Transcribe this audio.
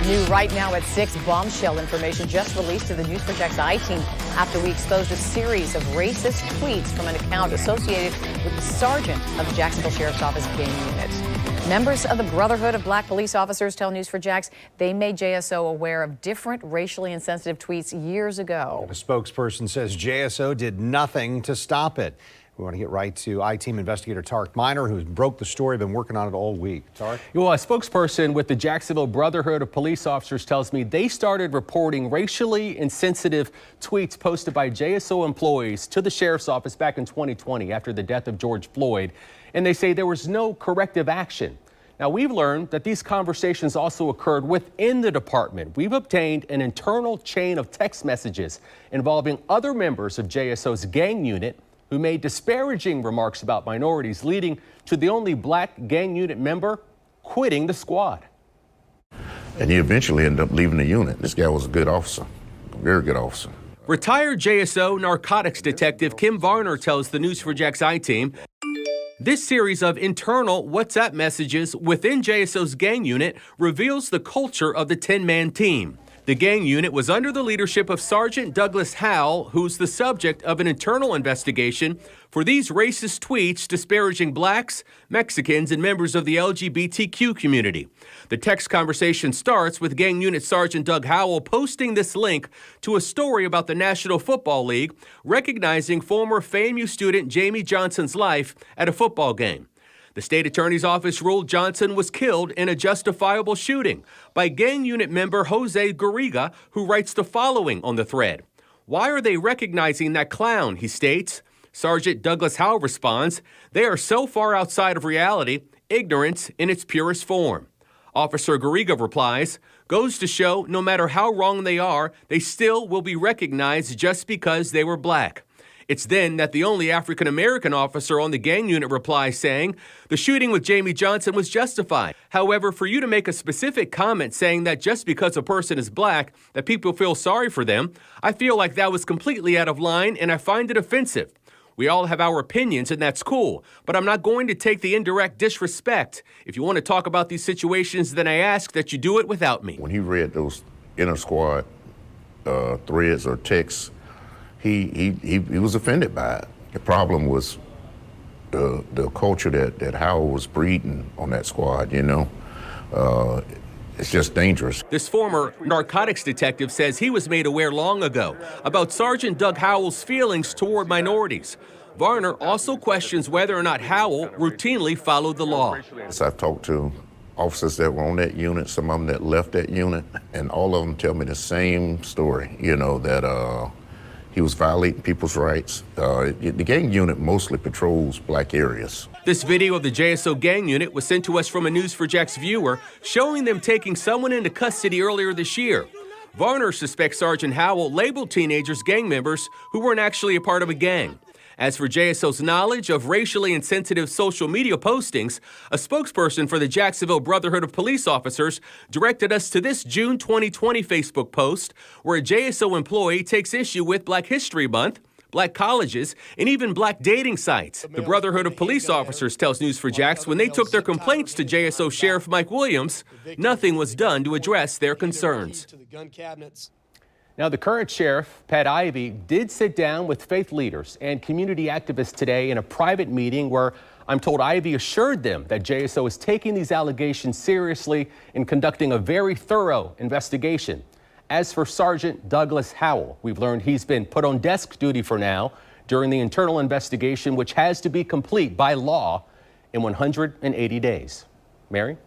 New right now at 6, bombshell information just released to the News4JAX I-TEAM after we exposed a series of racist tweets from an account associated with the sergeant of the Jacksonville Sheriff's Office Gang Unit. Members of the Brotherhood of Black police officers tell News4JAX they made JSO aware of different racially insensitive tweets years ago. A spokesperson says JSO did nothing to stop it. We want to get right to I-TEAM investigator Tarek Miner, who broke the story, been working on it all week. Tarek? Well, a spokesperson with the Jacksonville Brotherhood of Police Officers tells me they started reporting racially insensitive tweets posted by JSO employees to the sheriff's office back in 2020 after the death of George Floyd. And they say there was no corrective action. Now, we've learned that these conversations also occurred within the department. We've obtained an internal chain of text messages involving other members of JSO's gang unit who made disparaging remarks about minorities, leading to the only black gang unit member quitting the squad. And he eventually ended up leaving the unit. This guy was a good officer, a very good officer. Retired JSO narcotics detective Kim Varner tells the News4JAX I-TEAM this series of internal WhatsApp messages within JSO's gang unit reveals the culture of the 10-man team. The gang unit was under the leadership of Sergeant Douglas Howell, who's the subject of an internal investigation for these racist tweets disparaging blacks, Mexicans, and members of the LGBTQ community. The text conversation starts with gang unit Sergeant Doug Howell posting this link to a story about the National Football League, recognizing former FAMU student Jamie Johnson's life at a football game. The state attorney's office ruled Johnson was killed in a justifiable shooting by gang unit member Jose Garriga, who writes the following on the thread. Why are they recognizing that clown, he states. Sergeant Douglas Howell responds, they are so far outside of reality, ignorance in its purest form. Officer Garriga replies, goes to show no matter how wrong they are, they still will be recognized just because they were black. It's then that the only African-American officer on the gang unit replies saying, the shooting with Jamie Johnson was justified. However, for you to make a specific comment saying that just because a person is black, that people feel sorry for them, I feel like that was completely out of line and I find it offensive. We all have our opinions and that's cool, but I'm not going to take the indirect disrespect. If you want to talk about these situations, then I ask that you do it without me. When he read those inter-squad threads or texts, he was offended by it. The problem was the culture that Howell was breeding on that squad, you know. It's just dangerous. This former narcotics detective says he was made aware long ago about Sergeant Doug Howell's feelings toward minorities. Varner also questions whether or not Howell routinely followed the law. I've talked to officers that were on that unit, some of them that left that unit, and all of them tell me the same story, you know, that he was violating people's rights. The gang unit mostly patrols black areas. This video of the JSO gang unit was sent to us from a News4JAX viewer showing them taking someone into custody earlier this year. Varner suspects Sergeant Howell labeled teenagers gang members who weren't actually a part of a gang. As for JSO's knowledge of racially insensitive social media postings, a spokesperson for the Jacksonville Brotherhood of Police Officers directed us to this June 2020 Facebook post where a JSO employee takes issue with Black History Month, black colleges, and even black dating sites. The Brotherhood of Police Officers tells News4JAX when they took their complaints to JSO Sheriff Mike Williams, nothing was done to address their concerns. Now, the current sheriff, Pat Ivey, did sit down with faith leaders and community activists today in a private meeting where I'm told Ivey assured them that JSO is taking these allegations seriously and conducting a very thorough investigation. As for Sergeant Douglas Howell, we've learned he's been put on desk duty for now during the internal investigation, which has to be complete by law in 180 days. Mary?